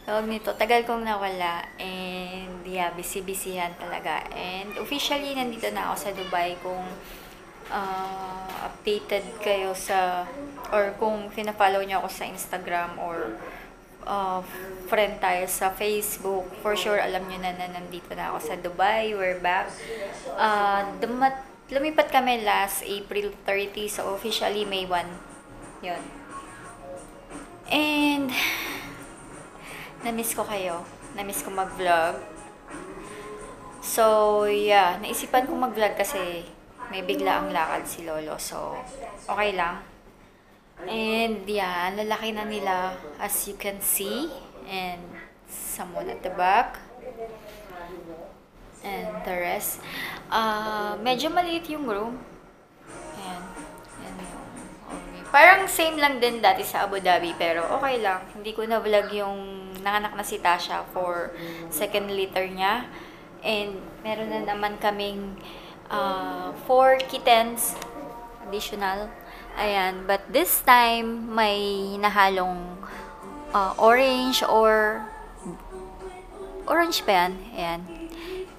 Tawag nito, tagal kong nawala and yeah, busy-busyhan talaga. And officially, nandito na ako sa Dubai kung updated kayo sa, or kung fina-follow niyo ako sa Instagram or friend tayo sa Facebook, for sure alam niyo na nandito na ako sa Dubai, we're back. Lumipat kami last April 30, so officially May 1. Yun. And na-miss ko kayo. Na-miss ko mag-vlog. So, yeah. Naisipan ko mag-vlog kasi may bigla ang lakad si Lolo. So, okay lang. And, yeah. Lalaki na nila as you can see. And, someone at the back. And the rest. Medyo maliit yung room. Ayan. Ayan yung parang same lang din dati sa Abu Dhabi, pero okay lang. Hindi ko na-vlog yung nanganak na si Tasha for second litter niya. And meron na naman kaming 4 kittens additional. Ayan. But this time, may nahalong orange or orange pa yan. Ayan.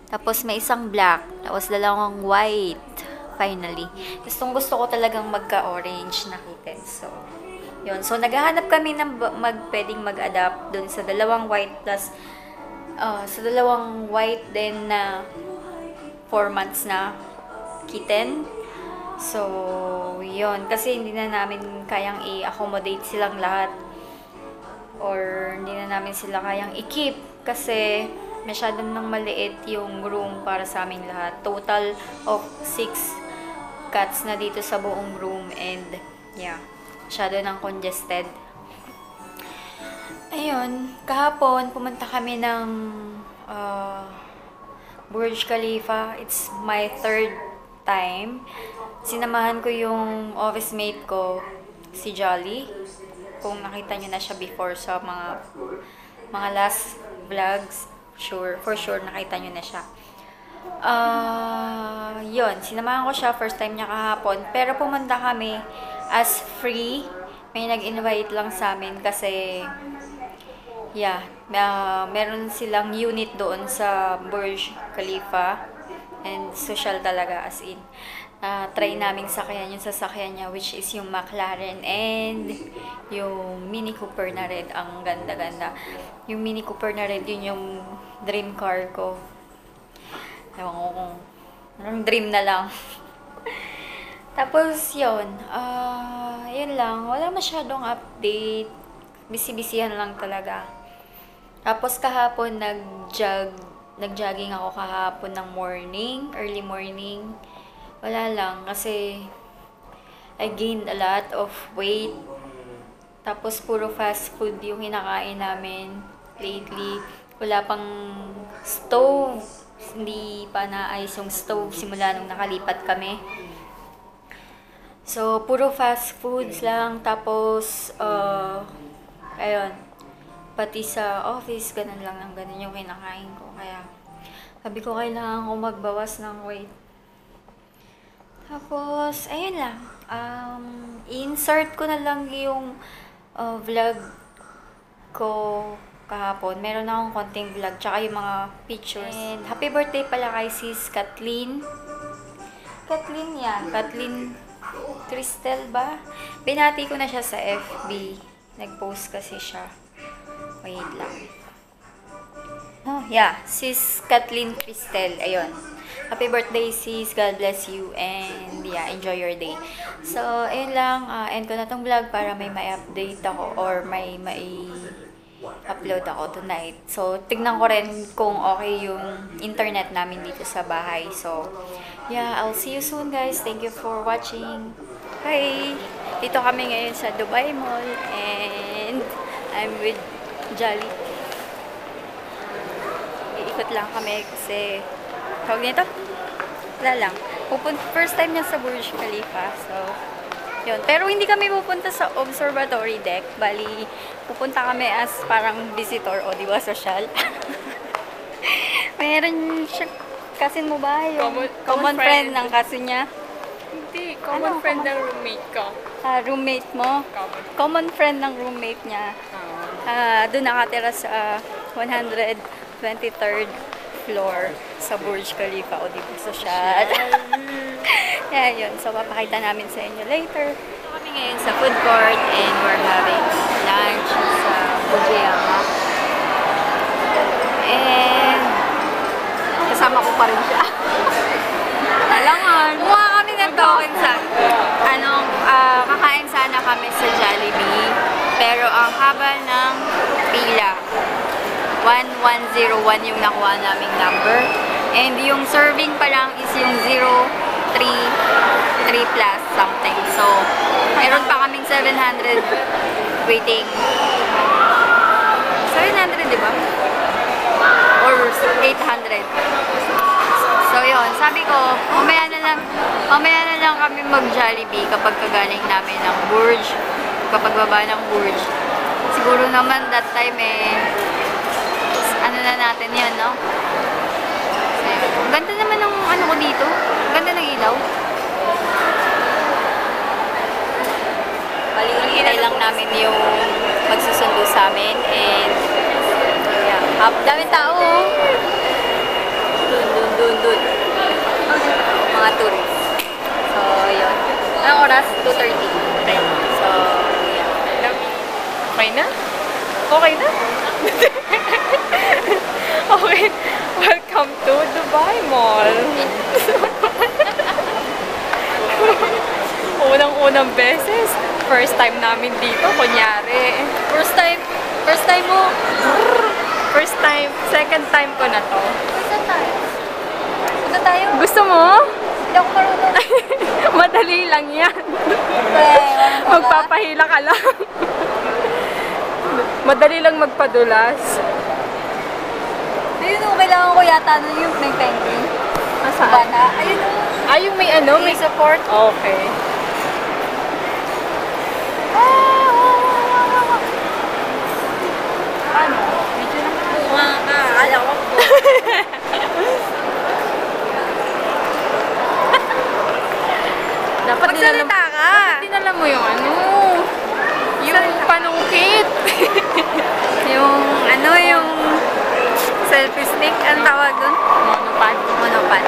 Tapos may isang black. Tapos dalawang white. Finally. Gusto ko talagang magka-orange na kitten. So, yun. So, naghahanap kami ng pwedeng mag-adapt dun sa dalawang white plus sa dalawang white din na 4 months na kitten. So, yun. Kasi hindi na namin kayang i-accommodate silang lahat. Or hindi na namin sila kayang i-keep. Kasi masyadong nang maliit yung room para sa aming lahat. Total of 6 cats na dito sa buong room and yeah, masyado nang congested. Ayun, kahapon pumunta kami ng Burj Khalifa. It's my 3rd time. Sinamahan ko yung office mate ko, si Jolly. Kung nakita nyo na siya before sa mga last vlogs, for sure nakita nyo na siya. Yun, sinamahan ko siya, first time niya kahapon. Pero pumunta kami as free. May nag-invite lang sa amin kasi, yeah, meron silang unit doon sa Burj Khalifa. And social talaga, as in. Try naming sakyan yung sasakyan niya, which is yung McLaren and yung Mini Cooper na red. Ang ganda-ganda. Yung Mini Cooper na red, yun yung dream car ko. Ewan ko kung anong dream na lang. Tapos, yun. Yun lang. Wala masyadong update. Busy-busyhan lang talaga. Tapos, kahapon, nag-jogging ako kahapon ng morning. Early morning. Wala lang. Kasi, I gained a lot of weight. Tapos, puro fast food yung kinakain namin lately. Wala pang stove. Hindi pa naayos yung stove simula nung nakalipat kami. So, puro fast foods lang. Tapos, ayun. Pati sa office, ganun lang ng ganun yung kinakain ko. Kaya, sabi ko kailangan ko magbawas ng weight. Tapos, ayun lang. Insert ko na lang yung vlog ko kahapon. Meron akong konting vlog, tsaka yung mga pictures. And happy birthday pala kay sis Kathleen. Kathleen Cristel ba? Binati ko na siya sa FB. Nag-post kasi siya. Wait lang. Oh, yeah. Sis Kathleen Cristel. Ayun. Happy birthday, sis. God bless you. And yeah, enjoy your day. So, ayun lang. End ko na tong vlog para may update ako or may upload ako tonight. So, tignan ko rin kung okay yung internet namin dito sa bahay. So, yeah, I'll see you soon, guys. Thank you for watching. Hi! Dito kami ngayon sa Dubai Mall and I'm with Jolly. Iikot lang kami kasi tawag nito? Wala lang. First time niya sa Burj Khalifa. So, yun. Pero hindi kami pupunta sa observatory deck. Bali, pupunta kami as parang visitor o di ba social. Meron siya, cousin mo ba? Yung common friend ng cousin niya? Hindi, common friend ng roommate ko. Roommate mo? Common friend ng roommate niya. Doon nakatira sa 123rd floor sa Burj Khalifa. O, diba? Social. Yeah, yun. So, papakita namin sa inyo later. Kami ngayon sa food court and we're having lunch sa Fujiyama. And kasama ko pa rin siya. Alangan. Kumuha kami ng token sa kakain sana kami sa Jollibee. Pero ang haba ng pila. 1101 yung nakuha naming number. And yung serving pa lang is yung 03 plus something. So, meron pa kaming 700 waiting. 700, di ba? Or 800. So, yun. Sabi ko, mamaya na lang kami mag-Jollibee kapag kagaling namin ng Burj. Kapag baba ng Burj. Siguro naman that time ano na natin yan, no? Ganda naman ng ano ko dito. Ganda ng ilaw. Hinihintay lang namin yung magsusundo sa amin. And, yeah. Daming tao, oh. Dun. Mga tourists. So, yun. Anong oras? 2:30. So, yeah. Okay na? Okay na? Okay. Welcome to Dubai Mall. Unang-unang beses. First time namin dito, kunyari. First time mo? First time, second time ko na to. Punta tayo. Gusto mo? Hindi ako marunong. Madali lang yan. Magpapahila ka lang. Madali lang magpadulas. Ayun o, kailangan ko yata yung may penguin. Saan? Bata. Ayun o. Yung may ano? May support? Okay. Ano? Medyo nakakuma ka. Alam ko. Dapat Magsalita ka. Dapat dinala mo yung ano? Yung panungkit. yung selfie stick. Anong tawag dun? Monopod.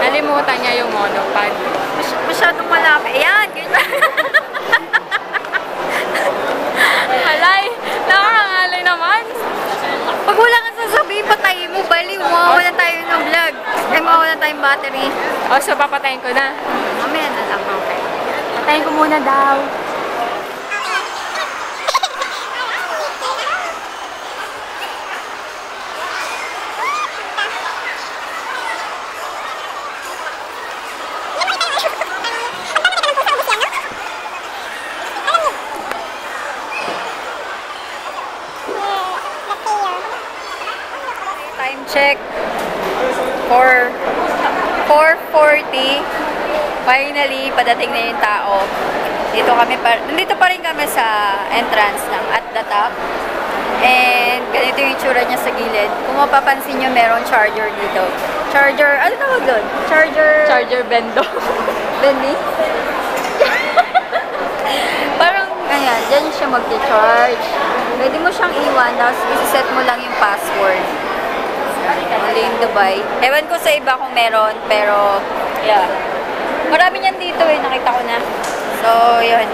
Nalimutan niya yung monopod. Masyadong malapit. Ayan, ganyan. Alay, nakakangalay naman. Pag wala kang sasabihin, patayin mo, baliw. Mawawalan tayo ng vlog. Ay, mawawalan tayong battery. So papatayin ko na. Mamaya na lang. Okay. Patayin ko muna daw. Time check. 4:40. Finally, padating na yung tao. Nandito pa rin kami sa entrance ng At the Top. And ganito yung itsura niya sa gilid. Kung mapapansin nyo, meron charger dito. Charger, ano tawag doon? Charger bendo. Bendy? Parang, ayan, dyan siya mag-charge. Pwede mo siyang iwan, tapos isi-set mo lang yung password. Only in Dubai. Ewan ko sa iba kung meron, pero, yeah. Marami niyan dito nakita ko na. So, yun.